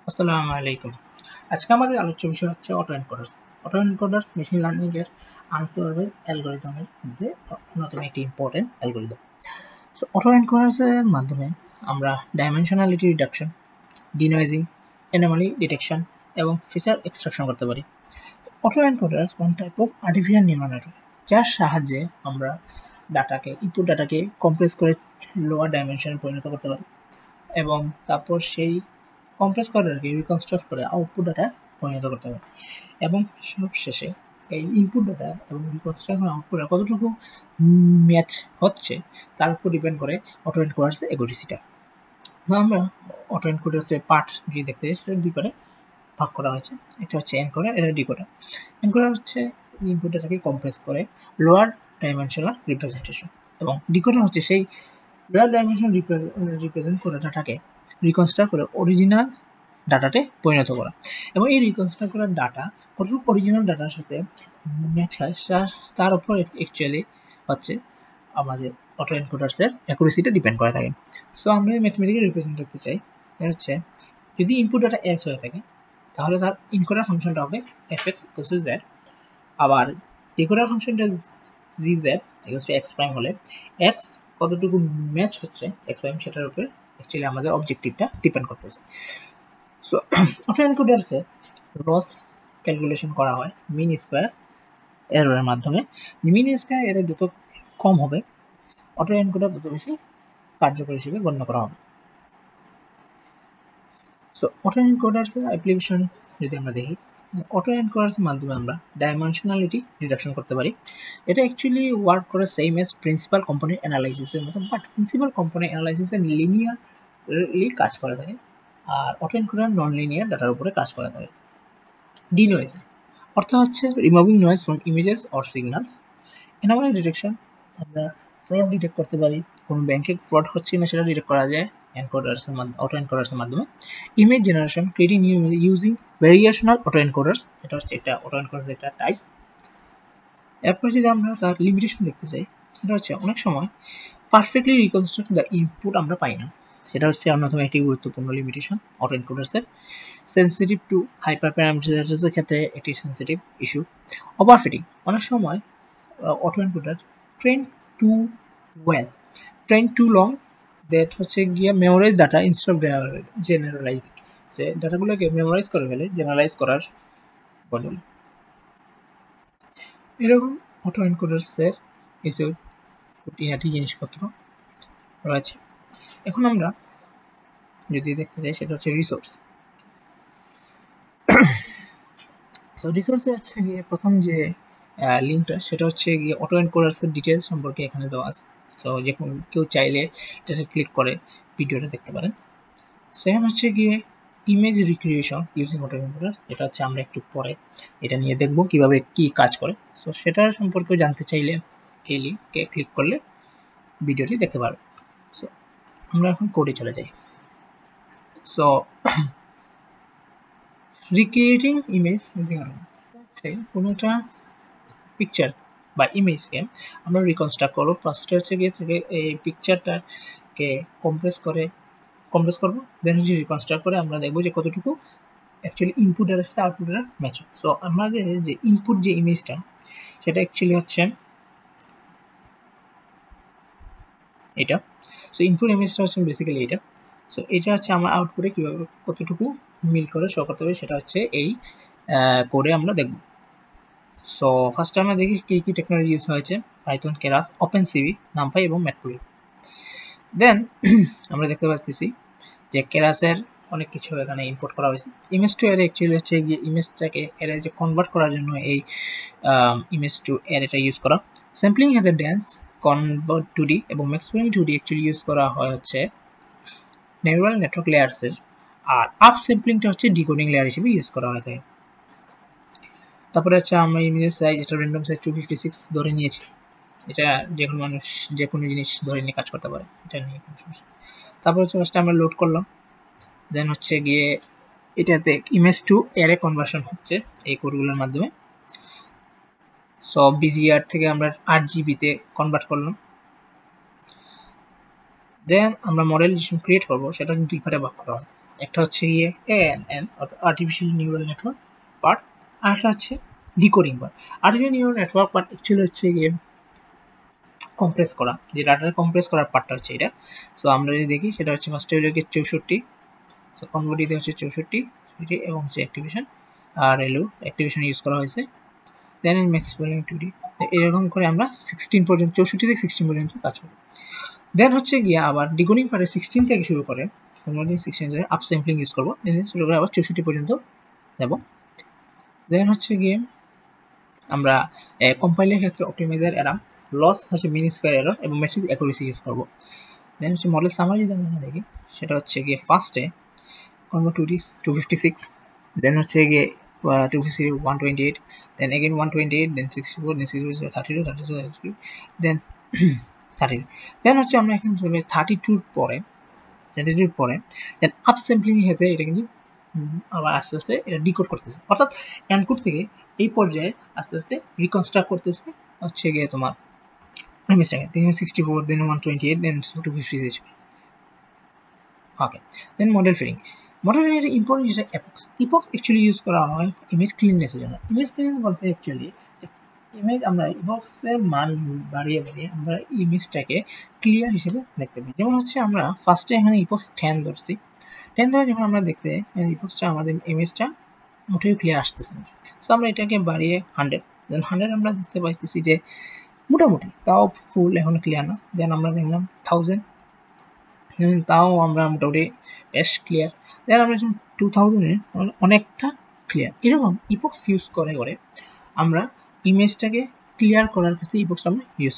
আসসালামু আলাইকুম। আজকে আমাদের আলোচ্য বিষয় হচ্ছে autoencoders. Autoencoders machine learning এর আনসুপারভাইজড অ্যালগরিদমের মধ্যে অন্যতম একটি important algorithm. So autoencoders এর মাধ্যমে আমরা dimensionality reduction, denoising, anomaly detection এবং ফিচার এক্সট্রাকশন করতে পারি। Autoencoders one type of artificial neural network, যার সাহায্যে আমরা ইনপুট ডাটাকে কম্প্রেস করে লোয়ার ডাইমেনশনে পরিণত করতে পারি এবং তারপর সেই কম্প্রেস করাকে রিকনস্ট্রাক্ট করে আউটপুট ডাটা পরিণত করতে হবে এবং সবশেষে এই ইনপুট ডাটা এবং রিকনস্ট্রাক্ট আউটপুট কতটুকু ম্যাচ হচ্ছে তার উপর ডিপেন্ড করে অটো এনকোডার্সের অ্যাকুরেসিটা। তো আমরা অটো এনকোডার্সের পার্ট যদি দেখতে চাই সেটা দুই পারে ভাগ করা হয়েছে। একটা হচ্ছে এনকোডার, এটা ডিকোডার। এনকোডার হচ্ছে ইনপুট ডাটাকে কম্প্রেস করে লোয়ার ডাইমেনশনাল রিপ্রেজেন্টেশন এবং ডিকোডার হচ্ছে সেই লোয়ার ডাইমেনশনাল রিপ্রেজেন্ট করে ডাটাকে রিকনস্ট্রাক্ট করে অরিজিনাল ডাটাতে পরিণত করা এবং এই রিকনস্ট্রাক্ট করার ডাটা কতটুকু অরিজিনাল ডাটার সাথে ম্যাচ হয় তার উপর অ্যাকচুয়ালি হচ্ছে আমাদের অটো এনকোডার্সের অ্যাকুরেসিটা ডিপেন্ড করে থাকে। সো আমরা ম্যাথমেটিক্যাল রিপ্রেজেন্ট করতে চাই, এটা হচ্ছে যদি ইনপুট ডাটা এক্স হয়ে থাকে তাহলে তার ইনকোডার ফাংশনটা হবে F x equals to Z, আবার ডিকোডার ফাংশনটা জি Z equals to x prime হলে এক্স কতটুকু ম্যাচ হচ্ছে এক্স প্রাইম সেটার উপরে অ্যাকচুয়ালি আমাদের অবজেক্টিভটা ডিপেন্ড করতেছে। সো অটো এনকোডার্সে লস ক্যালকুলেশন করা হয় মিন স্কোয়ার এররের মাধ্যমে। মিন স্কোয়ার এরর যত কম হবে অটো এনকোডার তত বেশি কার্যকর হিসেবে গণ্য করা হবে। সো অটো এনকোডার্সের অ্যাপ্লিকেশন যদি আমরা দেখি, অটো এনকোডার্সের মাধ্যমে আমরা ডাইমেনশনালিটি রিডাকশন করতে পারি। এটা অ্যাকচুয়ালি ওয়ার্ক করে সেম এজ প্রিন্সিপাল কম্পোনেন্ট অ্যানালাইসিসের মতো, বাট প্রিন্সিপাল কম্পোনেন্ট অ্যানালাইসিসে লিনিয়ারলি কাজ করে থাকে আর অটো এনকোডার নন লিনিয়ার ডাটার উপরে কাজ করে থাকে। ডিনয়েজিং অর্থ হচ্ছে removing noise from images or signals. Anomaly detection, আমরা ফ্রড ডিটেক্ট করতে পারি, কোনো ব্যাংকে ফ্রড হচ্ছে কিনা সেটা ডিটেক্ট করা যায় এনকোডার্সের মাধ্যমে, অটো এনকোডার্সের মাধ্যমে। Image generation, creating new image using variational autoencoders, এটা হচ্ছে একটা অটো এনকোডার্সের একটা টাইপ। এরপর যদি আমরা তার লিমিটেশন দেখতে চাই, সেটা হচ্ছে অনেক সময় পারফেক্টলি রিকনস্ট্রাক্ট দ্য ইনপুট আমরা পাই না, সেটা হচ্ছে অন্যতম একটি গুরুত্বপূর্ণ লিমিটেশন অটো এনকোডার্সের। সেন্সিটিভ টু হাইপার প্যারামিটারাইজেশনের ক্ষেত্রে একটি সেন্সিটিভ ইস্যু। ওভারফিটিং, অনেক সময় autoencoder train too well, train too long, that হচ্ছে গিয়ে memorise data instead of generalising, সে ডাটাগুলোকে মেমোরাইজ করে ফেলে জেনারেলাইজ করার বদলে। এরকম অটো এনকোডার্সের কিছু খুঁটিনাটি জিনিসপত্র রয়েছে। এখন আমরা যদি দেখতে চাই সেটা হচ্ছে রিসোর্স। সো রিসোর্সে হচ্ছে গিয়ে প্রথম যে লিঙ্কটা সেটা হচ্ছে গিয়ে অটো এনকোডার্সের ডিটেলস সম্পর্কে এখানে দেওয়া আছে। সো যে কেউ চাইলে এটাতে ক্লিক করে ভিডিওটা দেখতে পারেন। সেখানে হচ্ছে গিয়ে ইমেজ রিক্রিয়েশন ইউজিং অটো এনকোডার্স, এটা হচ্ছে আমরা একটু পরে এটা নিয়ে দেখবো কিভাবে কি কাজ করে। সো সেটার সম্পর্কে জানতে চাইলে এই লিঙ্কে ক্লিক করলে ভিডিওটি দেখতে পারবেন। সো আমরা এখন কোডে চলে যাই। সো রিক্রিয়েটিং ইমেজ ইউজিং অটো, কোনো একটা পিকচার বা ইমেজকে আমরা রিকনস্ট্রাক্ট করবো। ফার্স্টে হচ্ছে গিয়ে থেকে এই পিকচারটাকে কম্প্রেস করবো, দেন হচ্ছে রিকনস্ট্রাক্ট করে আমরা দেখবো যে কতটুকু অ্যাকচুয়ালি ইনপুটের সাথে আউটপুটের ম্যাচ হয়। সো আমাদের যে ইনপুট যে ইমেজটা সেটা অ্যাকচুয়ালি হচ্ছে এটা। সো ইনপুট ইমেজটা হচ্ছে বেসিক্যালি এটা। সো এটা হচ্ছে আমার আউটপুটে কীভাবে কতটুকু মিল করে শো করতে হবে সেটা হচ্ছে এই কোডে আমরা দেখব। সো ফার্স্টে আমরা দেখি কী কী টেকনোলজি ইউজ হয়েছে, পাইথন, কেরাস, ওপেনসিভি, নামপাই এবং ম্যাটপ্লটলিব। দেন আমরা দেখতে পাচ্ছি যে কেরাসের অনেক কিছু এখানে ইম্পোর্ট করা হয়েছে। ইমেজ টু অ্যারে অ্যাকচুয়ালি হচ্ছে গিয়ে ইমেজটাকে অ্যারে যে কনভার্ট করার জন্য এই ইমেজ টু অ্যারেটা ইউজ করা। Sampling has dance, convert 2D এবং ম্যাক্সিমাম 2D অ্যাকচুয়ালি ইউজ করা হয় হচ্ছে নিউরাল নেটওয়ার্ক লেয়ার্সের, আর আপ স্যাম্পলিংটা হচ্ছে ডিকোডিং লেয়ার হিসেবে ইউজ করা হয় থাকে। তারপরে হচ্ছে আমরা ইমেজের সাইজ, এটা র্যান্ডম সাইজ 256 ধরে নিয়েছি, এটা যে কোনো মানুষ যে কোনো জিনিস ধরে নিয়ে কাজ করতে পারে, এটা নিয়ে কোনো সমস্যা। তারপর হচ্ছে ফার্স্টে আমরা লোড করলাম, দেন হচ্ছে গিয়ে এটাতে ইমেজ টু অ্যারে কনভার্সন হচ্ছে এই কোডগুলোর মাধ্যমে। সব বিজিআর থেকে আমরা 8GB-তে কনভার্ট করলাম। দেন আমরা মডেল ক্রিয়েট করবো, সেটা দুই পার্টে ভাগ করা হয়। একটা হচ্ছে গিয়ে ANN অর্থাৎ আর্টিফিশিয়াল নিউরাল নেটওয়ার্ক পার্ট, আর একটা হচ্ছে decoding part. Artificial neural network part actually হচ্ছে গিয়ে কম্প্রেস করা, যে ডাটাটা কম্প্রেস করার পার্টটা হচ্ছে এটা। সো আমরা যদি দেখি সেটা হচ্ছে ফার্স্টে হলো গিয়ে 64, সো কনভার্টিতে হচ্ছে 64 এবং হচ্ছে অ্যাক্টিভেশন, আর এলো অ্যাক্টিভেশন ইউজ করা হয়েছে। দেন ইন ম্যাক্স ভলিউম 2D, এরকম করে আমরা 16 পর্যন্ত, 64 থেকে 16 পর্যন্ত কাজ করি। দেন হচ্ছে গিয়ে আবার ডিকোডিং পারে 16 থেকে শুরু করে, কনভার্টিং 16 থেকে আপ স্যাম্পলিং ইউজ করবো, দেন শুরু করে আবার 64 পর্যন্ত যাব। দেন হচ্ছে গিয়ে আমরা কম্পাইলের ক্ষেত্রে অপটিমাইজার এরাম, লস হচ্ছে মিন স্কোয়ার এরর এবং ম্যাট্রিক্স অ্যাকুরেসি ইউজ করবো। দেন হচ্ছে মডেল সামারি যদি আমরা দেখি, সেটা হচ্ছে গিয়ে ফার্স্টে কনভার্ট 256, দেন হচ্ছে গিয়ে 256 128, দেন এগেন 128, দেন 64, দেন 64 32, 32, দেন 30, দেন হচ্ছে আমরা এখন 32 পরে দেন আপ স্যাম্পলিং ক্ষেত্রে এটা কিন্তু আবার আস্তে আস্তে এটা ডিকোড করতেছে, অর্থাৎ এনকোড থেকে এই পর্যায়ে আস্তে আস্তে রিকনস্ট্রাক্ট করতেছে হচ্ছে গিয়ে তোমার ইমেজটাকে। দেন 64, দেন 128, দেন 256। ওকে, দেন মডেল ফিডিং। মডেল ফিডিং এর ইম্পর্টেন্ট যেটা এপক্স অ্যাকচুয়ালি ইউজ করা হয় ইমেজ ক্লিননেসের জন্য। ইমেজ ক্লিননেস বলতে অ্যাকচুয়ালি ইমেজ আমরা ইপক্সের মান বাড়িয়ে আমরা ইমেজটাকে ক্লিয়ার হিসেবে দেখতে পাই। যেমন হচ্ছে আমরা ফার্স্টে এখানে ইপক্স 10 ধরছি, 10 ধরে যখন আমরা দেখতে ইপক্সটা আমাদের ইমেজটা মোটেও ক্লিয়ার আসতেছে না। সো আমরা এটাকে বাড়িয়ে 100, দেন 100 আমরা দেখতে পাইতেছি যে মোটামুটি, তাও ফুল এখন ক্লিয়ার না। দেন আমরা দেখলাম 1000, তাও আমরা মোটামুটি বেশ ক্লিয়ার। দেন আমরা যখন 2000-এর অনেকটা ক্লিয়ার। এরকম ইপক্স ইউজ করে আমরা ইমেজটাকে ক্লিয়ার করার ক্ষেত্রে ইপক্স আমরা ইউজ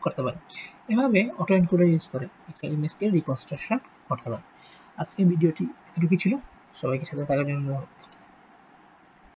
করতে পারি। এভাবে অটো এনকোডার ইউজ করে একটা ইমেজকে রিকনস্ট্রাকশন করতে পারি। আজকের ভিডিওটি এতটুকুই ছিল। সবাইকে সাথে থাকার জন্য ধন্যবাদ।